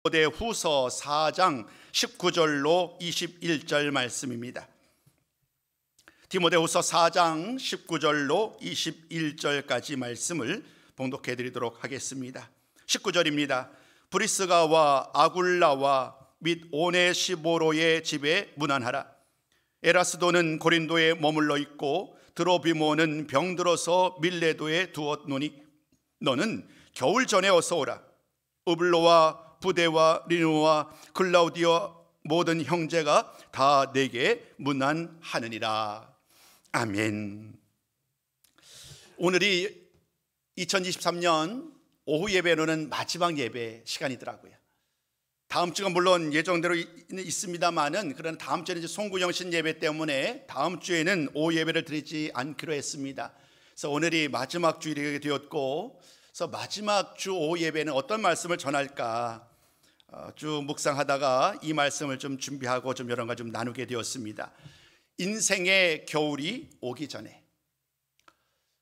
디모데후서 4장 19절로 21절 말씀입니다. 디모데후서 4장 19절로 21절까지 말씀을 봉독해 드리도록 하겠습니다. 19절입니다. 브리스가와 아굴라와 및 오네시보로의 집에 문안하라. 에라스도는 고린도에 머물러 있고 드로비모는 병들어서 밀레도에 두었노니 너는 겨울 전에 어서 오라. 우블로와 부데와 리누와 클라우디오 모든 형제가 다 내게 문안하느니라. 아멘. 오늘이 2023년 오후 예배로는 마지막 예배 시간이더라고요. 다음 주가 물론 예정대로 있습니다만은, 그러나 다음 주에는 송구영신 예배 때문에 다음 주에는 오후 예배를 드리지 않기로 했습니다. 그래서 오늘이 마지막 주일이 되었고, 그래서 마지막 주 오후 예배는 어떤 말씀을 전할까 쭉 묵상하다가 이 말씀을 좀 준비하고 좀 여러 가지 좀 나누게 되었습니다. 인생의 겨울이 오기 전에.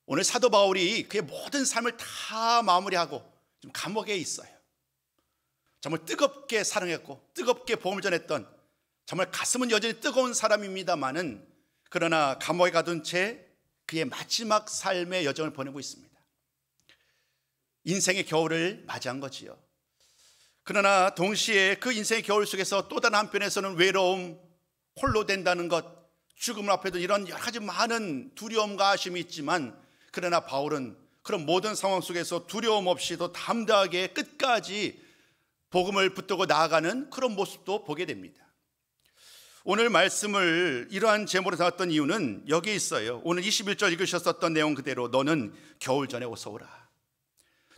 오늘 사도 바울이 그의 모든 삶을 다 마무리하고 좀 감옥에 있어요. 정말 뜨겁게 사랑했고 뜨겁게 복음을 전했던, 정말 가슴은 여전히 뜨거운 사람입니다만은, 그러나 감옥에 가둔 채 그의 마지막 삶의 여정을 보내고 있습니다. 인생의 겨울을 맞이한 거지요. 그러나 동시에 그 인생의 겨울 속에서 또 다른 한편에서는 외로움, 홀로 된다는 것, 죽음 앞에도 이런 여러 가지 많은 두려움과 아쉬움이 있지만, 그러나 바울은 그런 모든 상황 속에서 두려움 없이도 담대하게 끝까지 복음을 붙들고 나아가는 그런 모습도 보게 됩니다. 오늘 말씀을 이러한 제목으로 삼았던 이유는 여기에 있어요. 오늘 21절 읽으셨었던 내용 그대로 너는 겨울 전에 어서 오라.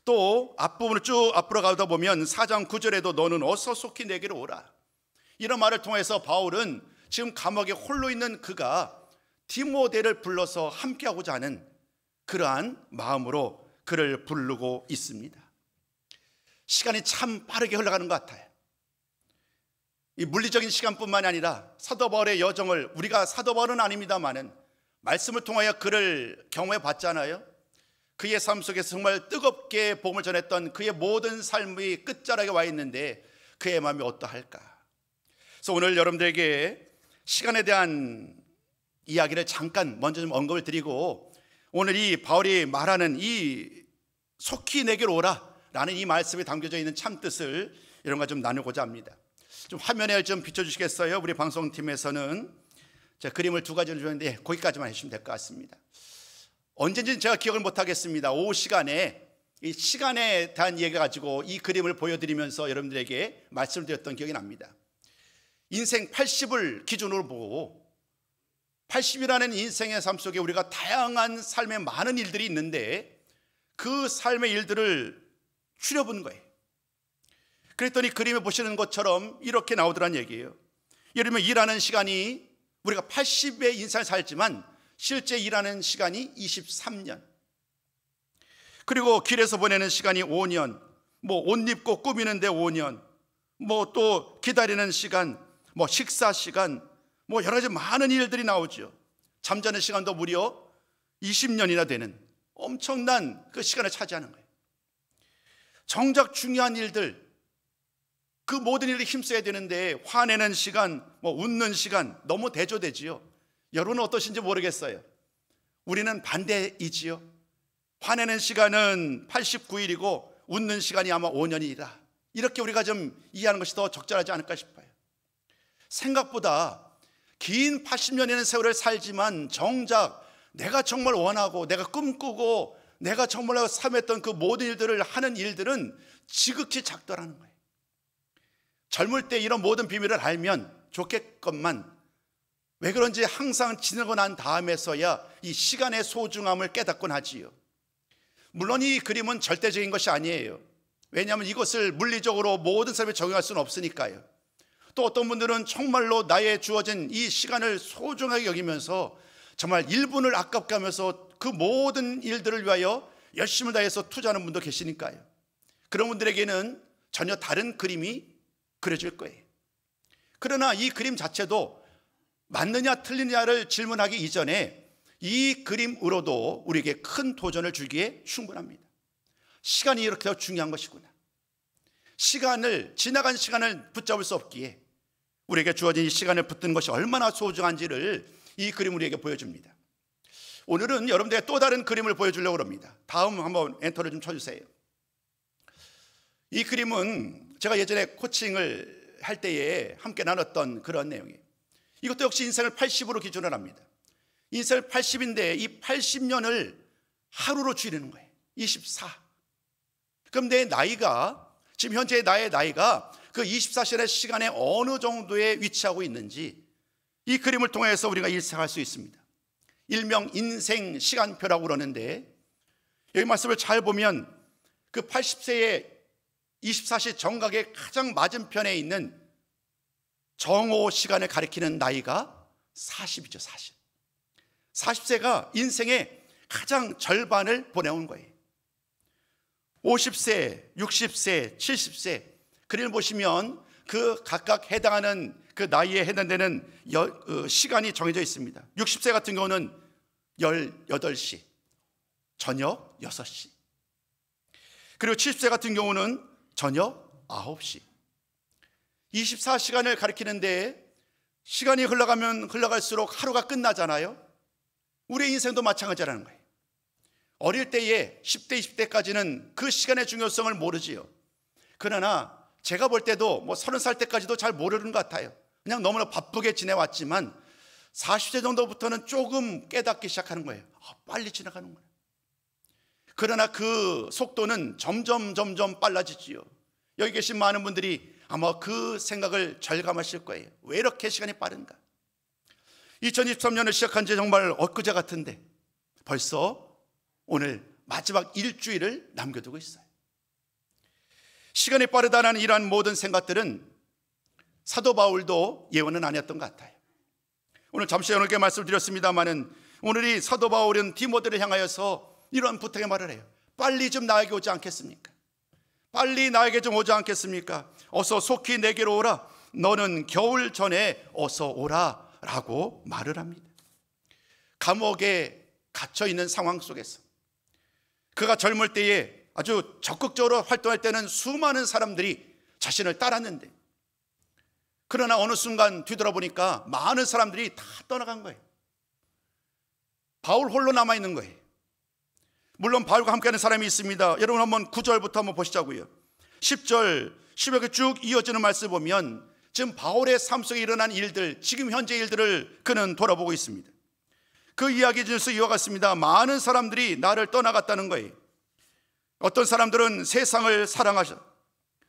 또 앞부분을 쭉 앞으로 가다 보면 4장 9절에도 너는 어서 속히 내게로 오라. 이런 말을 통해서 바울은 지금 감옥에 홀로 있는 그가 디모데를 불러서 함께하고자 하는 그러한 마음으로 그를 부르고 있습니다. 시간이 참 빠르게 흘러가는 것 같아요. 이 물리적인 시간뿐만이 아니라 사도 바울의 여정을, 우리가 사도 바울은 아닙니다만은 말씀을 통하여 그를 경험해 봤잖아요. 그의 삶 속에서 정말 뜨겁게 복음을 전했던 그의 모든 삶이 끝자락에 와 있는데 그의 마음이 어떠할까? 그래서 오늘 여러분들에게 시간에 대한 이야기를 잠깐 먼저 좀 언급을 드리고, 오늘 이 바울이 말하는 이 속히 내게로 오라 라는 이 말씀에 담겨져 있는 참뜻을 이런 거 좀 나누고자 합니다. 좀 화면에 좀 비춰주시겠어요? 우리 방송팀에서는 제가 그림을 두 가지를 주는데 거기까지만 해주시면 될 것 같습니다. 언젠지는 제가 기억을 못하겠습니다. 오후 시간에 이 시간에 대한 얘기 가지고 이 그림을 보여드리면서 여러분들에게 말씀을 드렸던 기억이 납니다. 인생 80을 기준으로 보고 80이라는 인생의 삶 속에 우리가 다양한 삶의 많은 일들이 있는데 그 삶의 일들을 추려본 거예요. 그랬더니 그림에 보시는 것처럼 이렇게 나오더란 얘기예요. 예를 들면 일하는 시간이 우리가 80의 인생을 살지만 실제 일하는 시간이 23년, 그리고 길에서 보내는 시간이 5년, 뭐 옷 입고 꾸미는데 5년, 뭐 또 기다리는 시간, 뭐 식사 시간, 뭐 여러 가지 많은 일들이 나오죠. 잠자는 시간도 무려 20년이나 되는 엄청난 그 시간을 차지하는 거예요. 정작 중요한 일들, 그 모든 일에 힘써야 되는데 화내는 시간, 뭐 웃는 시간 너무 대조되지요. 여러분은 어떠신지 모르겠어요. 우리는 반대이지요. 화내는 시간은 89일이고 웃는 시간이 아마 5년이라, 이렇게 우리가 좀 이해하는 것이 더 적절하지 않을까 싶어요. 생각보다 긴 80년이라는 세월을 살지만 정작 내가 정말 원하고 내가 꿈꾸고 내가 정말로 삶했던 그 모든 일들을 하는 일들은 지극히 작더라는 거예요. 젊을 때 이런 모든 비밀을 알면 좋겠건만 왜 그런지 항상 지나고 난 다음에서야 이 시간의 소중함을 깨닫곤 하지요. 물론 이 그림은 절대적인 것이 아니에요. 왜냐하면 이것을 물리적으로 모든 삶에 적용할 수는 없으니까요. 또 어떤 분들은 정말로 나의 주어진 이 시간을 소중하게 여기면서 정말 1분을 아깝게 하면서 그 모든 일들을 위하여 열심을 다해서 투자하는 분도 계시니까요. 그런 분들에게는 전혀 다른 그림이 그려질 거예요. 그러나 이 그림 자체도 맞느냐 틀리냐를 질문하기 이전에 이 그림으로도 우리에게 큰 도전을 주기에 충분합니다. 시간이 이렇게 더 중요한 것이구나. 지나간 시간을 붙잡을 수 없기에 우리에게 주어진 이 시간을 붙드는 것이 얼마나 소중한지를 이 그림 우리에게 보여줍니다. 오늘은 여러분들에게 또 다른 그림을 보여주려고 합니다. 다음 한번 엔터를 좀 쳐주세요. 이 그림은 제가 예전에 코칭을 할 때에 함께 나눴던 그런 내용이에요. 이것도 역시 인생을 80으로 기준을 합니다. 인생을 80인데 이 80년을 하루로 줄이는 거예요. 24. 그럼 내 나이가, 지금 현재 나의 나이가 그 24시간의 시간에 어느 정도에 위치하고 있는지 이 그림을 통해서 우리가 일상할 수 있습니다. 일명 인생 시간표라고 그러는데, 여기 말씀을 잘 보면 그 80세의 24시 정각의 가장 맞은편에 있는 정오 시간을 가리키는 나이가 40이죠. 40세가 인생의 가장 절반을 보내온 거예요. 50세, 60세, 70세 그림을 보시면 그 각각 해당하는 그 나이에 해당되는 시간이 정해져 있습니다. 60세 같은 경우는 18시, 저녁 6시. 그리고 70세 같은 경우는 저녁 9시. 24시간을 가리키는데 시간이 흘러가면 흘러갈수록 하루가 끝나잖아요. 우리의 인생도 마찬가지라는 거예요. 어릴 때에 10대, 20대까지는 그 시간의 중요성을 모르지요. 그러나 제가 볼 때도 30살 때까지도 잘 모르는 것 같아요. 그냥 너무나 바쁘게 지내왔지만 40세 정도부터는 조금 깨닫기 시작하는 거예요. 빨리 지나가는 거예요. 그러나 그 속도는 점점 빨라지지요. 여기 계신 많은 분들이 아마 그 생각을 절감하실 거예요. 왜 이렇게 시간이 빠른가? 2023년을 시작한 지 정말 엊그제 같은데 벌써 오늘 마지막 일주일을 남겨두고 있어요. 시간이 빠르다는 이러한 모든 생각들은 사도 바울도 예언은 아니었던 것 같아요. 오늘 잠시 여러분께 말씀드렸습니다마는 오늘 이 사도 바울은 디모데를 향하여서 이런 부탁의 말을 해요. 빨리 좀 나에게 오지 않겠습니까? 빨리 나에게 좀 오지 않겠습니까? 어서 속히 내게로 오라. 너는 겨울 전에 어서 오라 라고 말을 합니다. 감옥에 갇혀있는 상황 속에서 그가 젊을 때에 아주 적극적으로 활동할 때는 수많은 사람들이 자신을 따랐는데, 그러나 어느 순간 뒤돌아보니까 많은 사람들이 다 떠나간 거예요. 바울 홀로 남아있는 거예요. 물론 바울과 함께하는 사람이 있습니다. 여러분 한번 9절부터 한번 보시자고요. 10절 10여 개 쭉 이어지는 말씀을 보면 지금 바울의 삶 속에 일어난 일들, 지금 현재 일들을 그는 돌아보고 있습니다. 그 이야기 중에서 이와 같습니다. 많은 사람들이 나를 떠나갔다는 거예요. 어떤 사람들은 세상을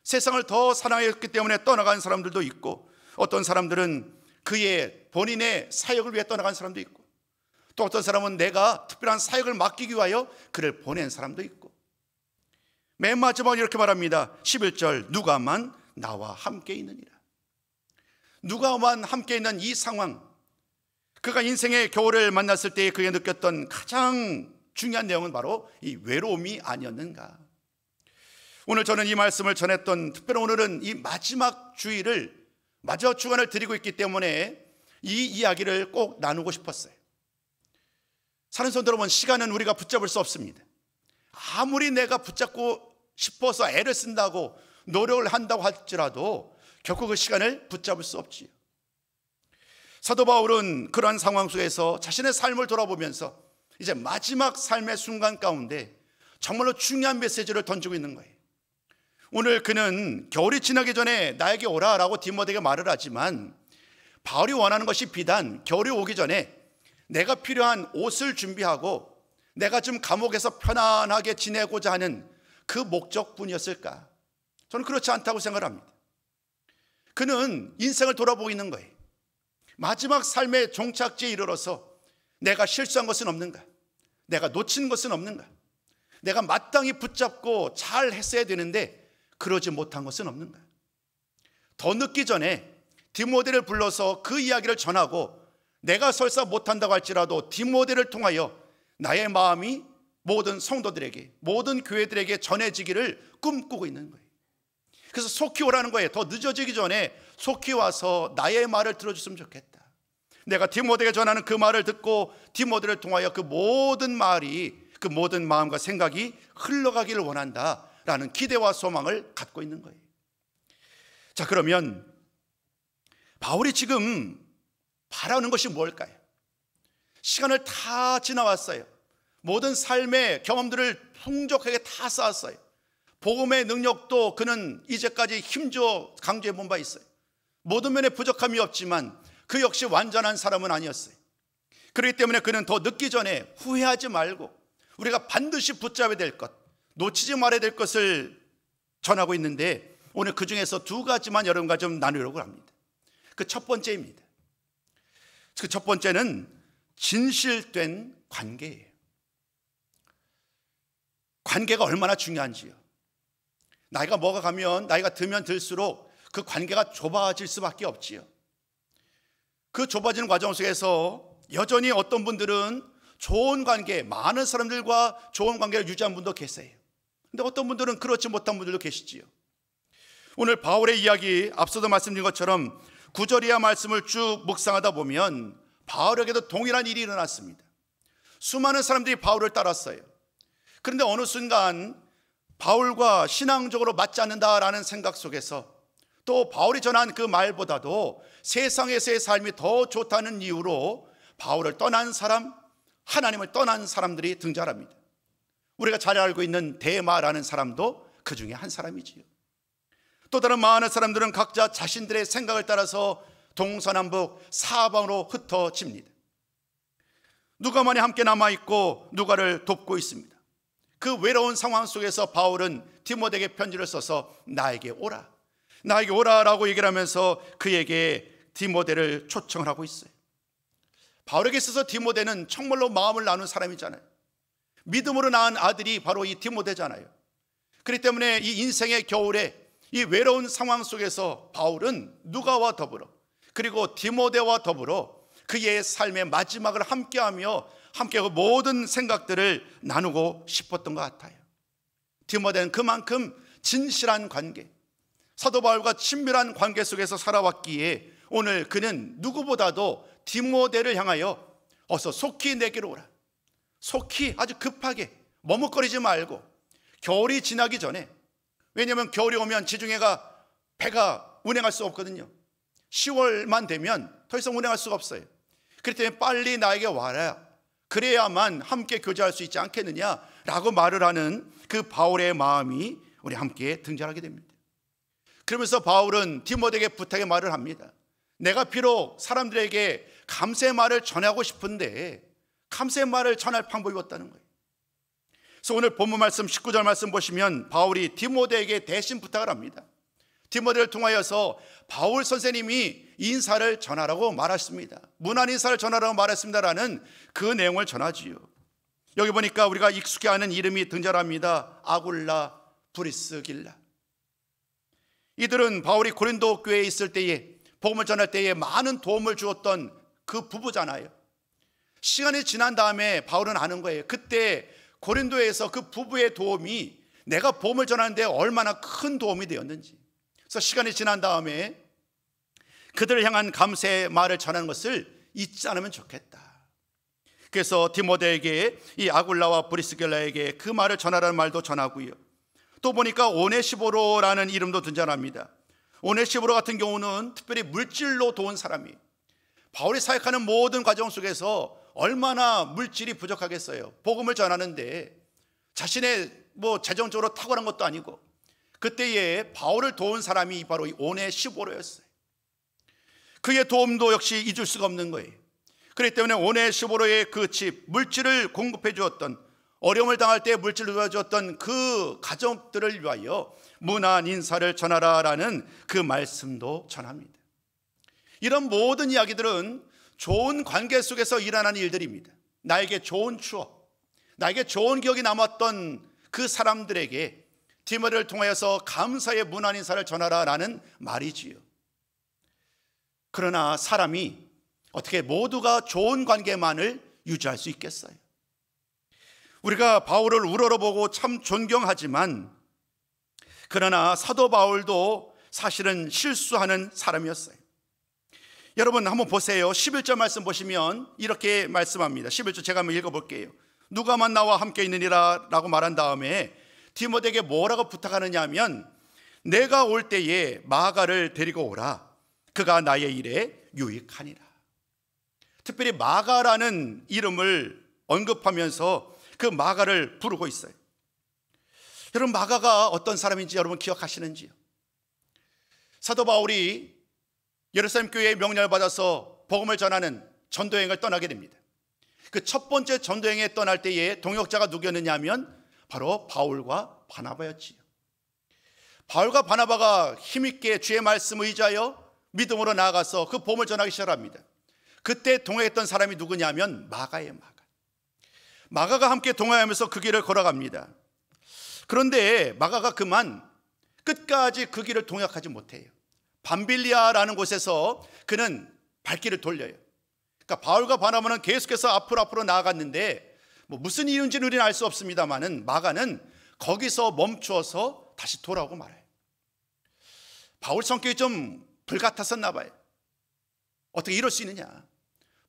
세상을 더 사랑했기 때문에 떠나간 사람들도 있고, 어떤 사람들은 그의 본인의 사역을 위해 떠나간 사람도 있고, 또 어떤 사람은 내가 특별한 사역을 맡기기 위하여 그를 보낸 사람도 있고, 맨 마지막에 이렇게 말합니다. 11절 누가만 나와 함께 있느니라. 누가만 함께 있는 이 상황, 그가 인생의 겨울을 만났을 때 그가 느꼈던 가장 중요한 내용은 바로 이 외로움이 아니었는가. 오늘 저는 이 말씀을 전했던, 특별히 오늘은 이 마지막 주간을 드리고 있기 때문에 이 이야기를 꼭 나누고 싶었어요. 사는 성도 여러분, 시간은 우리가 붙잡을 수 없습니다. 아무리 내가 붙잡고 싶어서 애를 쓴다고 노력을 한다고 할지라도 결코 그 시간을 붙잡을 수 없지요. 사도 바울은 그러한 상황 속에서 자신의 삶을 돌아보면서 이제 마지막 삶의 순간 가운데 정말로 중요한 메시지를 던지고 있는 거예요. 오늘 그는 겨울이 지나기 전에 나에게 오라라고 디모데에게 말을 하지만, 바울이 원하는 것이 비단 겨울이 오기 전에 내가 필요한 옷을 준비하고 내가 좀 감옥에서 편안하게 지내고자 하는 그 목적뿐이었을까? 저는 그렇지 않다고 생각을 합니다. 그는 인생을 돌아보고 있는 거예요. 마지막 삶의 종착지에 이르러서 내가 실수한 것은 없는가? 내가 놓친 것은 없는가? 내가 마땅히 붙잡고 잘 했어야 되는데 그러지 못한 것은 없는가? 더 늦기 전에 디모데를 불러서 그 이야기를 전하고, 내가 설사 못한다고 할지라도 디모데를 통하여 나의 마음이 모든 성도들에게, 모든 교회들에게 전해지기를 꿈꾸고 있는 거예요. 그래서 속히 오라는 거예요. 더 늦어지기 전에 속히 와서 나의 말을 들어줬으면 좋겠다. 내가 디모데에게 전하는 그 말을 듣고 디모데를 통하여 그 모든 말이, 그 모든 마음과 생각이 흘러가기를 원한다라는 기대와 소망을 갖고 있는 거예요. 자, 그러면 바울이 지금 바라는 것이 뭘까요? 시간을 다 지나왔어요. 모든 삶의 경험들을 풍족하게 다 쌓았어요. 복음의 능력도 그는 이제까지 힘주어 강조해 본 바 있어요. 모든 면에 부족함이 없지만 그 역시 완전한 사람은 아니었어요. 그렇기 때문에 그는 더 늦기 전에 후회하지 말고 우리가 반드시 붙잡아야 될 것, 놓치지 말아야 될 것을 전하고 있는데, 오늘 그 중에서 두 가지만 여러분과 좀 나누려고 합니다. 그 첫 번째입니다. 그 첫 번째는 진실된 관계예요. 관계가 얼마나 중요한지요. 나이가 먹어가면, 나이가 들면 들수록 그 관계가 좁아질 수밖에 없지요. 그 좁아지는 과정 속에서 여전히 어떤 분들은 좋은 관계, 많은 사람들과 좋은 관계를 유지한 분도 계세요. 근데 어떤 분들은 그렇지 못한 분들도 계시지요. 오늘 바울의 이야기, 앞서도 말씀드린 것처럼 9절 이하 말씀을 쭉 묵상하다 보면 바울에게도 동일한 일이 일어났습니다. 수많은 사람들이 바울을 따랐어요. 그런데 어느 순간 바울과 신앙적으로 맞지 않는다라는 생각 속에서, 또 바울이 전한 그 말보다도 세상에서의 삶이 더 좋다는 이유로 바울을 떠난 사람, 하나님을 떠난 사람들이 등장합니다. 우리가 잘 알고 있는 데마라는 사람도 그 중에 한 사람이지요. 또 다른 많은 사람들은 각자 자신들의 생각을 따라서 동서남북 사방으로 흩어집니다. 누가만이 함께 남아있고 누가를 돕고 있습니다. 그 외로운 상황 속에서 바울은 디모데에게 편지를 써서 나에게 오라, 나에게 오라라고 얘기를 하면서 그에게 디모데를 초청을 하고 있어요. 바울에게 있어서 디모데는 정말로 마음을 나눈 사람이잖아요. 믿음으로 낳은 아들이 바로 이 디모데잖아요. 그렇기 때문에 이 인생의 겨울에 이 외로운 상황 속에서 바울은 누가와 더불어, 그리고 디모데와 더불어 그의 삶의 마지막을 함께하며 함께 그 모든 생각들을 나누고 싶었던 것 같아요. 디모데는 그만큼 진실한 관계, 사도 바울과 친밀한 관계 속에서 살아왔기에 오늘 그는 누구보다도 디모데를 향하여 어서 속히 내게로 오라, 속히, 아주 급하게 머뭇거리지 말고 겨울이 지나기 전에, 왜냐하면 겨울이 오면 지중해가 배가 운행할 수 없거든요. 10월만 되면 더 이상 운행할 수가 없어요. 그렇기 때문에 빨리 나에게 와라, 그래야만 함께 교제할 수 있지 않겠느냐라고 말을 하는 그 바울의 마음이 우리 함께 등장하게 됩니다. 그러면서 바울은 디모데에게 부탁의 말을 합니다. 내가 비록 사람들에게 감사의 말을 전하고 싶은데 감사의 말을 전할 방법이 없다는 거예요. 그래서 오늘 본문 말씀 19절 말씀 보시면 바울이 디모데에게 대신 부탁을 합니다. 디모데를 통하여서 바울 선생님이 인사를 전하라고 말했습니다. 문안 인사를 전하라고 말했습니다라는 그 내용을 전하지요. 여기 보니까 우리가 익숙해 하는 이름이 등장합니다. 아굴라, 브리스길라. 이들은 바울이 고린도 교회에 있을 때에, 복음을 전할 때에 많은 도움을 주었던 그 부부잖아요. 시간이 지난 다음에 바울은 아는 거예요. 그때 고린도에서 그 부부의 도움이 내가 복음을 전하는데 얼마나 큰 도움이 되었는지. 그래서 시간이 지난 다음에 그들을 향한 감사의 말을 전하는 것을 잊지 않으면 좋겠다. 그래서 디모데에게, 이 아굴라와 브리스길라에게 그 말을 전하라는 말도 전하고요. 또 보니까 오네시보로라는 이름도 등장합니다. 오네시보로 같은 경우는 특별히 물질로 도운 사람이, 바울이 사역하는 모든 과정 속에서 얼마나 물질이 부족하겠어요. 복음을 전하는데 자신의 재정적으로 탁월한 것도 아니고, 그때에 바울을 도운 사람이 바로 이 오네시보로였어요. 그의 도움도 역시 잊을 수가 없는 거예요. 그렇기 때문에 오네시보로의 그 집, 물질을 공급해 주었던, 어려움을 당할 때 물질을 도와주었던 그 가족들을 위하여 문안 인사를 전하라라는 그 말씀도 전합니다. 이런 모든 이야기들은 좋은 관계 속에서 일어나는 일들입니다. 나에게 좋은 추억, 나에게 좋은 기억이 남았던 그 사람들에게 디모데를 통하여서 감사의 문안 인사를 전하라라는 말이지요. 그러나 사람이 어떻게 모두가 좋은 관계만을 유지할 수 있겠어요? 우리가 바울을 우러러보고 참 존경하지만, 그러나 사도 바울도 사실은 실수하는 사람이었어요. 여러분 한번 보세요. 11절 말씀 보시면 이렇게 말씀합니다. 11절 제가 한번 읽어볼게요. 누가만 나와 함께 있느니라 라고 말한 다음에 디모데에게 뭐라고 부탁하느냐 하면, 내가 올 때에 마가를 데리고 오라. 그가 나의 일에 유익하니라. 특별히 마가라는 이름을 언급하면서 그 마가를 부르고 있어요. 여러분, 마가가 어떤 사람인지 여러분 기억하시는지요? 사도 바울이 예루살렘 교회에 명령을 받아서 복음을 전하는 전도여행을 떠나게 됩니다. 그 첫 번째 전도여행에 떠날 때에 동역자가 누구였느냐 하면 바로 바울과 바나바였지요. 바울과 바나바가 힘있게 주의 말씀을 의지하여 믿음으로 나아가서 그 복음을 전하기 시작합니다. 그때 동행했던 사람이 누구냐면 마가예요. 마가가 함께 동행하면서 그 길을 걸어갑니다. 그런데 마가가 그만 끝까지 그 길을 동역하지 못해요. 밤빌리아라는 곳에서 그는 발길을 돌려요. 그러니까 바울과 바나바는 계속해서 앞으로 나아갔는데 무슨 이유인지는 우리는 알 수 없습니다만은 마가는 거기서 멈추어서 다시 돌아오고 말아요. 바울 성격이 좀 불같았었나 봐요. 어떻게 이럴 수 있느냐.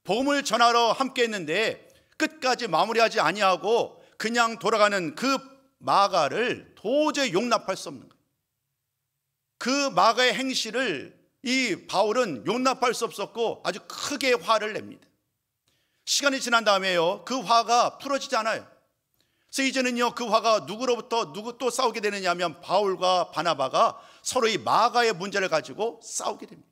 복음을 전하러 함께 했는데 끝까지 마무리하지 아니하고 그냥 돌아가는 그 마가를 도저히 용납할 수 없는 거예요. 그 마가의 행실을 이 바울은 용납할 수 없었고 아주 크게 화를 냅니다. 시간이 지난 다음에요, 그 화가 풀어지지 않아요. 그래서 이제는요, 그 화가 누구로부터 누구 또 싸우게 되느냐 하면 바울과 바나바가 서로 이 마가의 문제를 가지고 싸우게 됩니다.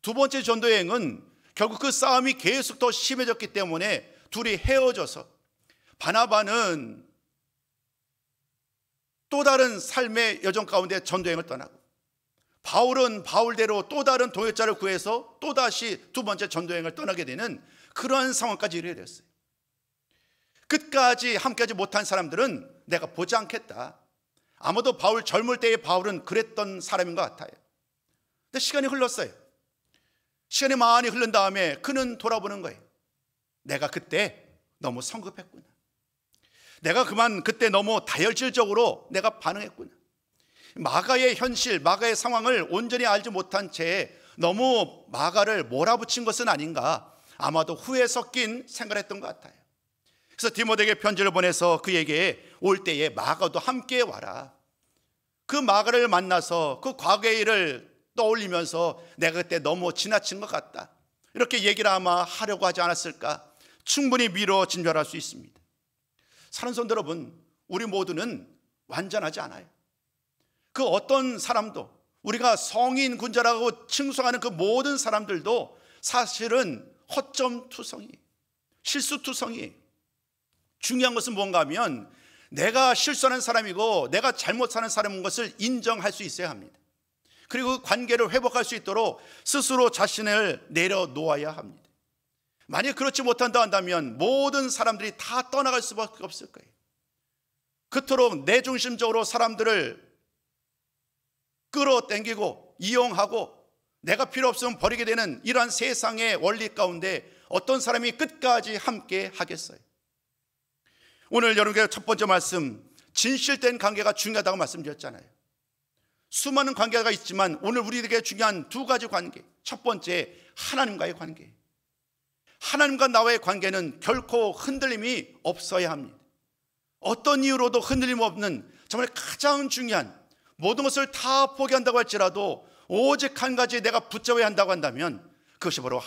두 번째 전도여행은 결국 그 싸움이 계속 더 심해졌기 때문에 둘이 헤어져서 바나바는 또 다른 삶의 여정 가운데 전도여행을 떠나고 바울은 바울대로 또 다른 동역자를 구해서 또다시 두 번째 전도여행을 떠나게 되는 그러한 상황까지 이르게 되었어요. 끝까지 함께하지 못한 사람들은 내가 보지 않겠다. 아마도 바울 젊을 때의 바울은 그랬던 사람인 것 같아요. 근데 시간이 흘렀어요. 시간이 많이 흐른 다음에 그는 돌아보는 거예요. 내가 그때 너무 성급했구나. 내가 그때 너무 다혈질적으로 내가 반응했구나. 마가의 현실, 마가의 상황을 온전히 알지 못한 채 너무 마가를 몰아붙인 것은 아닌가, 아마도 후회 섞인 생각을 했던 것 같아요. 그래서 디모데에게 편지를 보내서 그에게 올 때에 마가도 함께 와라. 그 마가를 만나서 그 과거의 일을 떠올리면서 내가 그때 너무 지나친 것 같다, 이렇게 얘기를 아마 하려고 하지 않았을까, 충분히 미뤄 진절할 수 있습니다. 사랑하는 성도 여러분, 우리 모두는 완전하지 않아요. 그 어떤 사람도, 우리가 성인 군자라고 칭송하는 그 모든 사람들도 사실은 허점투성이, 실수투성이. 중요한 것은 뭔가 하면 내가 실수하는 사람이고 내가 잘못 사는 사람인 것을 인정할 수 있어야 합니다. 그리고 그 관계를 회복할 수 있도록 스스로 자신을 내려놓아야 합니다. 만약 그렇지 못한다 한다면 모든 사람들이 다 떠나갈 수밖에 없을 거예요. 그토록 내중심적으로 사람들을 끌어당기고 이용하고 내가 필요 없으면 버리게 되는 이러한 세상의 원리 가운데 어떤 사람이 끝까지 함께 하겠어요? 오늘 여러분께 첫 번째 말씀, 진실된 관계가 중요하다고 말씀드렸잖아요. 수많은 관계가 있지만 오늘 우리에게 중요한 두 가지 관계. 첫 번째, 하나님과의 관계. 하나님과 나와의 관계는 결코 흔들림이 없어야 합니다. 어떤 이유로도 흔들림 없는 정말 가장 중요한, 모든 것을 다 포기한다고 할지라도 오직 한 가지 내가 붙잡아야 한다고 한다면 그것이 바로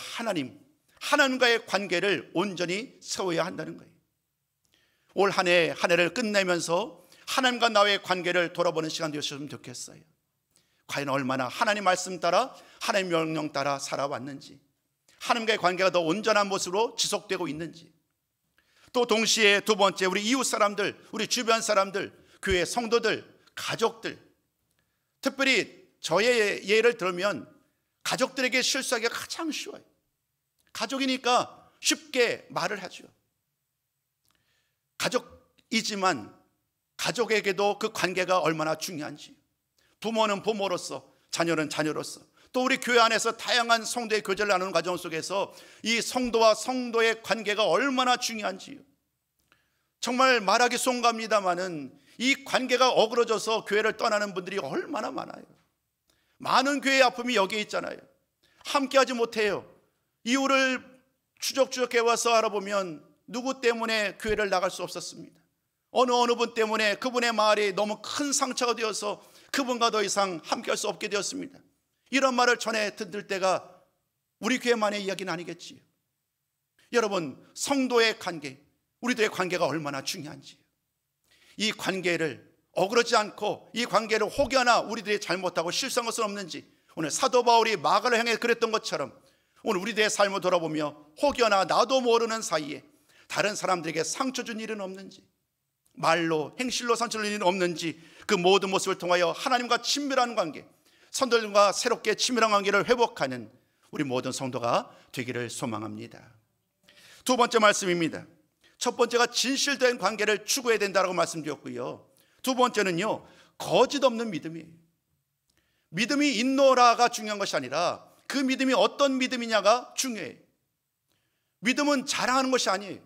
하나님과의 관계를 온전히 세워야 한다는 거예요. 올 한 해를 끝내면서 하나님과 나의 관계를 돌아보는 시간 되었으면 좋겠어요. 과연 얼마나 하나님 말씀 따라, 하나님 명령 따라 살아왔는지, 하나님과의 관계가 더 온전한 모습으로 지속되고 있는지, 또 동시에 두 번째, 우리 이웃 사람들, 우리 주변 사람들, 교회 성도들, 가족들, 특별히 저의 예를 들면 가족들에게 실수하기가 가장 쉬워요. 가족이니까 쉽게 말을 하죠. 가족이지만 가족에게도 그 관계가 얼마나 중요한지, 부모는 부모로서, 자녀는 자녀로서, 또 우리 교회 안에서 다양한 성도의 교제를 나누는 과정 속에서 이 성도와 성도의 관계가 얼마나 중요한지요. 정말 말하기 송갑니다마는 이 관계가 어그러져서 교회를 떠나는 분들이 얼마나 많아요. 많은 교회의 아픔이 여기에 있잖아요. 함께하지 못해요. 이유를 추적추적해 와서 알아보면 누구 때문에 교회를 나갈 수 없었습니다. 어느 분 때문에 그분의 말이 너무 큰 상처가 되어서 그분과 더 이상 함께할 수 없게 되었습니다. 이런 말을 전해 듣을 때가 우리 교회만의 이야기는 아니겠지요. 여러분, 성도의 관계, 우리들의 관계가 얼마나 중요한지요. 이 관계를 어그러지 않고 이 관계를 혹여나 우리들이 잘못하고 실수한 것은 없는지, 오늘 사도 바울이 마가를 향해 그랬던 것처럼 오늘 우리들의 삶을 돌아보며 혹여나 나도 모르는 사이에 다른 사람들에게 상처 준 일은 없는지, 말로 행실로 상처 준 일은 없는지, 그 모든 모습을 통하여 하나님과 친밀한 관계, 성도들과 새롭게 친밀한 관계를 회복하는 우리 모든 성도가 되기를 소망합니다. 두 번째 말씀입니다. 첫 번째가 진실된 관계를 추구해야 된다고 말씀드렸고요, 두 번째는요, 거짓 없는 믿음이에요. 믿음이 있노라가 중요한 것이 아니라 그 믿음이 어떤 믿음이냐가 중요해요. 믿음은 자랑하는 것이 아니에요.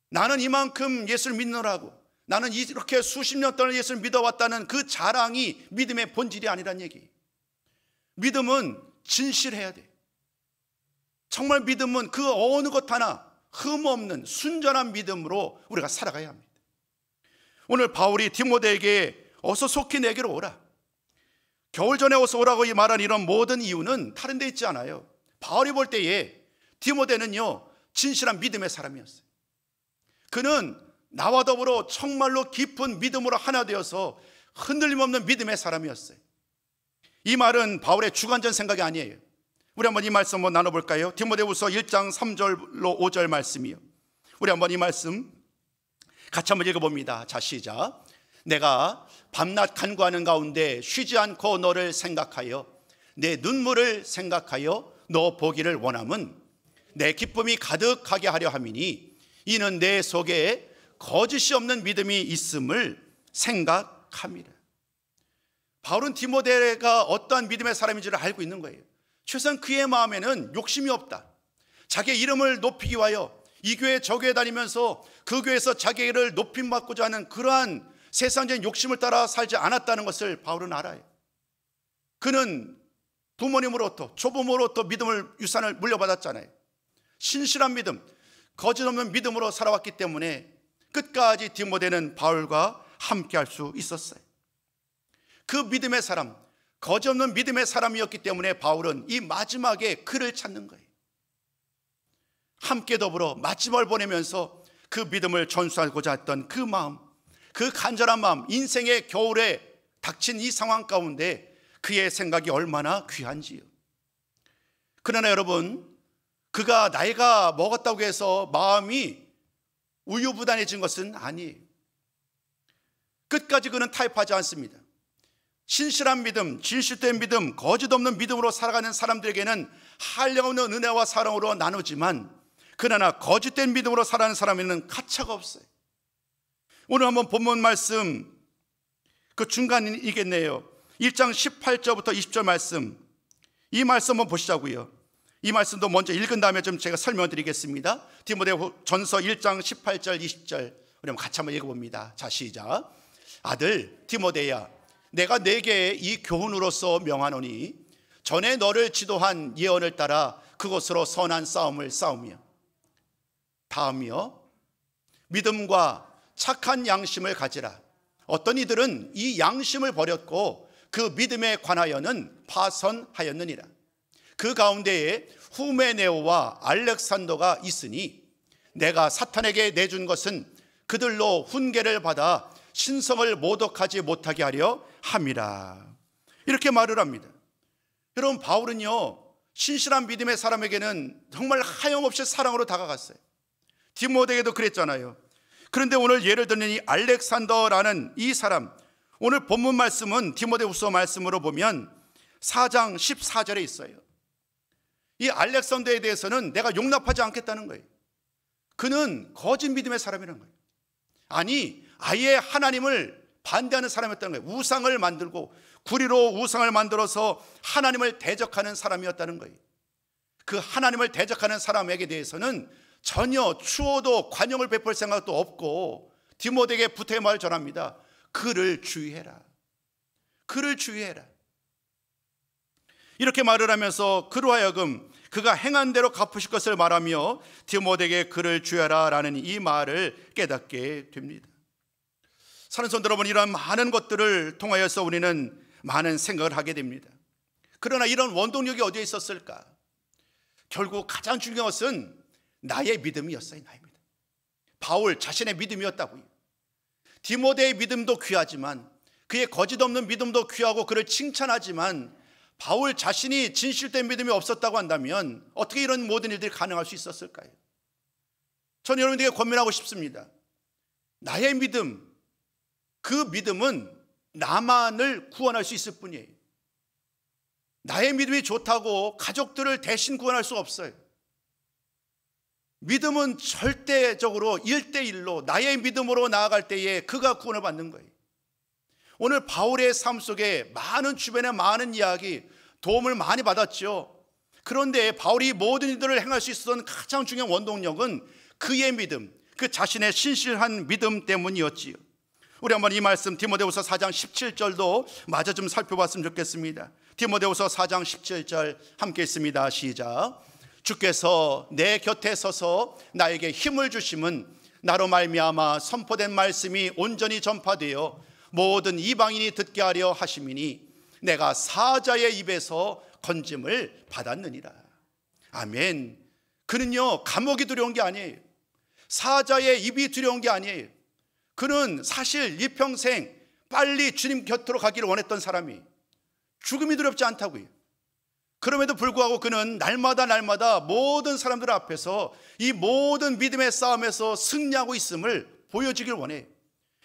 나는 이만큼 예수를 믿노라고, 나는 이렇게 수십 년 동안 예수를 믿어왔다는 그 자랑이 믿음의 본질이 아니란 얘기예요. 믿음은 진실해야 돼요. 정말 믿음은 그 어느 것 하나 흠없는 순전한 믿음으로 우리가 살아가야 합니다. 오늘 바울이 디모데에게 어서 속히 내게로 오라, 겨울 전에 어서 오라고 말한 이런 모든 이유는 다른 데 있지 않아요. 바울이 볼 때에 디모데는요, 진실한 믿음의 사람이었어요. 그는 나와 더불어 정말로 깊은 믿음으로 하나 되어서 흔들림 없는 믿음의 사람이었어요. 이 말은 바울의 주관적 생각이 아니에요. 우리 한번 이 말씀 한번 나눠볼까요? 디모데후서 1장 3절로 5절 말씀이요. 우리 한번 이 말씀 같이 한번 읽어봅니다. 자, 시작. 내가 밤낮 간구하는 가운데 쉬지 않고 너를 생각하여 내 눈물을 생각하여 너 보기를 원함은 내 기쁨이 가득하게 하려 함이니 이는 내 속에 거짓이 없는 믿음이 있음을 생각함이라. 바울은 디모데가 어떠한 믿음의 사람인지를 알고 있는 거예요. 최소한 그의 마음에는 욕심이 없다. 자기의 이름을 높이기 위하여 이 교회 저 교회 다니면서 그 교회에서 자기를 높임받고자 하는 그러한 세상적인 욕심을 따라 살지 않았다는 것을 바울은 알아요. 그는 부모님으로부터 조부모로부터 믿음을 유산을 물려받았잖아요. 신실한 믿음, 거짓 없는 믿음으로 살아왔기 때문에 끝까지 디모데는 바울과 함께 할 수 있었어요. 그 믿음의 사람, 거짓 없는 믿음의 사람이었기 때문에 바울은 이 마지막에 그를 찾는 거예요. 함께 더불어 마지막을 보내면서 그 믿음을 전수하고자 했던 그 마음, 그 간절한 마음, 인생의 겨울에 닥친 이 상황 가운데 그의 생각이 얼마나 귀한지요. 그러나 여러분, 그가 나이가 먹었다고 해서 마음이 우유부단해진 것은 아니에요. 끝까지 그는 타협하지 않습니다. 신실한 믿음, 진실된 믿음, 거짓 없는 믿음으로 살아가는 사람들에게는 한량없는 은혜와 사랑으로 나누지만, 그러나 거짓된 믿음으로 살아가는 사람에는 가차가 없어요. 오늘 한번 본문 말씀 그 중간이겠네요. 1장 18절부터 20절 말씀, 이 말씀 한번 보시자고요. 이 말씀도 먼저 읽은 다음에 좀 제가 설명드리겠습니다. 디모데전서 1장 18절 20절 우리 한번 같이 한번 읽어봅니다. 자, 시작. 아들 디모데야, 내가 네게 이 교훈으로서 명하노니 전에 너를 지도한 예언을 따라 그것으로 선한 싸움을 싸우며 다음이요 믿음과 착한 양심을 가지라. 어떤 이들은 이 양심을 버렸고 그 믿음에 관하여는 파선하였느니라. 그 가운데에 후메네오와 알렉산더가 있으니 내가 사탄에게 내준 것은 그들로 훈계를 받아 신성을 모독하지 못하게 하려 함이라. 이렇게 말을 합니다. 여러분, 바울은요 신실한 믿음의 사람에게는 정말 하염없이 사랑으로 다가갔어요. 디모데에게도 그랬잖아요. 그런데 오늘 예를 드는 이 알렉산더라는 이 사람, 오늘 본문 말씀은 디모데후서 말씀으로 보면 4장 14절에 있어요. 이 알렉산더에 대해서는 내가 용납하지 않겠다는 거예요. 그는 거짓 믿음의 사람이라는 거예요. 아니, 아예 하나님을 반대하는 사람이었다는 거예요. 우상을 만들고 구리로 우상을 만들어서 하나님을 대적하는 사람이었다는 거예요. 그 하나님을 대적하는 사람에게 대해서는 전혀 추호도 관용을 베풀 생각도 없고 디모데에게 부탁의 말을 전합니다. 그를 주의해라. 그를 주의해라. 이렇게 말을 하면서 그로 하여금 그가 행한 대로 갚으실 것을 말하며 디모데에게 그를 주의하라 라는 이 말을 깨닫게 됩니다. 사는 성도 여러분, 이러한 많은 것들을 통하여서 우리는 많은 생각을 하게 됩니다. 그러나 이런 원동력이 어디에 있었을까? 결국 가장 중요한 것은 나의 믿음이었어요. 나의 믿음. 바울 자신의 믿음이었다고요. 디모데의 믿음도 귀하지만, 그의 거짓 없는 믿음도 귀하고 그를 칭찬하지만, 바울 자신이 진실된 믿음이 없었다고 한다면 어떻게 이런 모든 일들이 가능할 수 있었을까요? 저는 여러분들에게 권면하고 싶습니다. 나의 믿음, 그 믿음은 나만을 구원할 수 있을 뿐이에요. 나의 믿음이 좋다고 가족들을 대신 구원할 수 없어요. 믿음은 절대적으로 1대1로 나의 믿음으로 나아갈 때에 그가 구원을 받는 거예요. 오늘 바울의 삶 속에 많은 주변의 많은 이야기, 도움을 많이 받았죠. 그런데 바울이 모든 일들을 행할 수 있었던 가장 중요한 원동력은 그의 믿음, 그 자신의 신실한 믿음 때문이었지요. 우리 한번 이 말씀 디모데후서 4장 17절도 마저 좀 살펴봤으면 좋겠습니다. 디모데후서 4장 17절 함께 읽습니다. 시작. 주께서 내 곁에 서서 나에게 힘을 주심은 나로 말미암아 선포된 말씀이 온전히 전파되어 모든 이방인이 듣게 하려 하심이니 내가 사자의 입에서 건짐을 받았느니라. 아멘. 그는요, 감옥이 두려운 게 아니에요. 사자의 입이 두려운 게 아니에요. 그는 사실 이 평생 빨리 주님 곁으로 가기를 원했던 사람이, 죽음이 두렵지 않다고요. 그럼에도 불구하고 그는 날마다 모든 사람들 앞에서 이 모든 믿음의 싸움에서 승리하고 있음을 보여주길 원해요.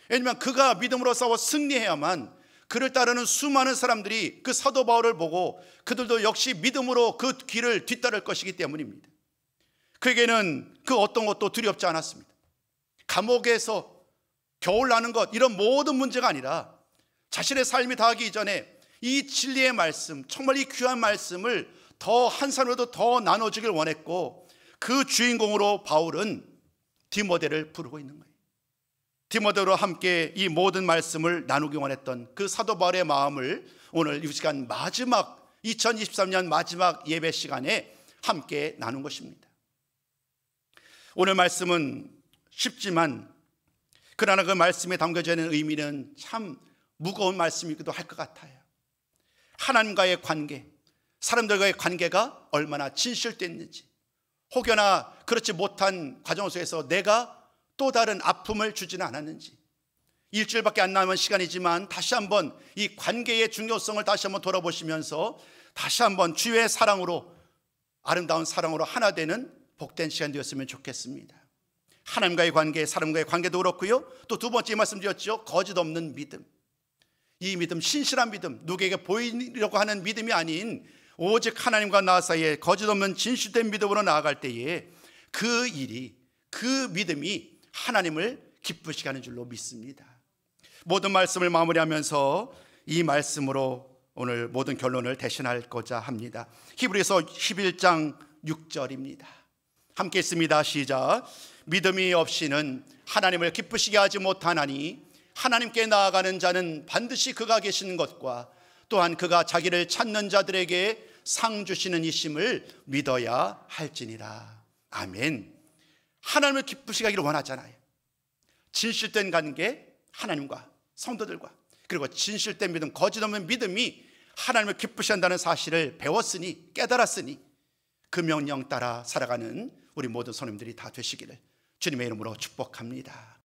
왜냐하면 그가 믿음으로 싸워 승리해야만 그를 따르는 수많은 사람들이 그 사도 바울을 보고 그들도 역시 믿음으로 그 길을 뒤따를 것이기 때문입니다. 그에게는 그 어떤 것도 두렵지 않았습니다. 감옥에서 겨울 나는 것, 이런 모든 문제가 아니라 자신의 삶이 다하기 이전에 이 진리의 말씀, 정말 이 귀한 말씀을 더 한 사람으로도 더 나눠주길 원했고, 그 주인공으로 바울은 디모데를 부르고 있는 거예요. 디모데로 함께 이 모든 말씀을 나누기 원했던 그 사도 바울의 마음을 오늘 이 시간 마지막 2023년 마지막 예배 시간에 함께 나눈 것입니다. 오늘 말씀은 쉽지만 그러나 그 말씀에 담겨져 있는 의미는 참 무거운 말씀이기도 할 것 같아요. 하나님과의 관계, 사람들과의 관계가 얼마나 진실됐는지, 혹여나 그렇지 못한 과정 속에서 내가 또 다른 아픔을 주지는 않았는지, 일주일밖에 안 남은 시간이지만 다시 한번 이 관계의 중요성을 다시 한번 돌아보시면서 다시 한번 주의 사랑으로, 아름다운 사랑으로 하나 되는 복된 시간 되었으면 좋겠습니다. 하나님과의 관계, 사람과의 관계도 그렇고요. 또 두 번째 말씀드렸죠. 거짓 없는 믿음. 이 믿음, 신실한 믿음, 누구에게 보이려고 하는 믿음이 아닌 오직 하나님과 나 사이에 거짓 없는 진실된 믿음으로 나아갈 때에 그 일이, 그 믿음이 하나님을 기쁘시게 하는 줄로 믿습니다. 모든 말씀을 마무리하면서 이 말씀으로 오늘 모든 결론을 대신하고자 합니다. 히브리서 11장 6절입니다. 함께 읽습니다. 시작. 믿음이 없이는 하나님을 기쁘시게 하지 못하나니 하나님께 나아가는 자는 반드시 그가 계시는 것과 또한 그가 자기를 찾는 자들에게 상 주시는 이심을 믿어야 할지니라. 아멘. 하나님을 기쁘시게 하기를 원하잖아요. 진실된 관계, 하나님과 성도들과, 그리고 진실된 믿음, 거짓 없는 믿음이 하나님을 기쁘시게 한다는 사실을 배웠으니, 깨달았으니 그 명령 따라 살아가는 우리 모든 성도님들이 다 되시기를 주님의 이름으로 축복합니다.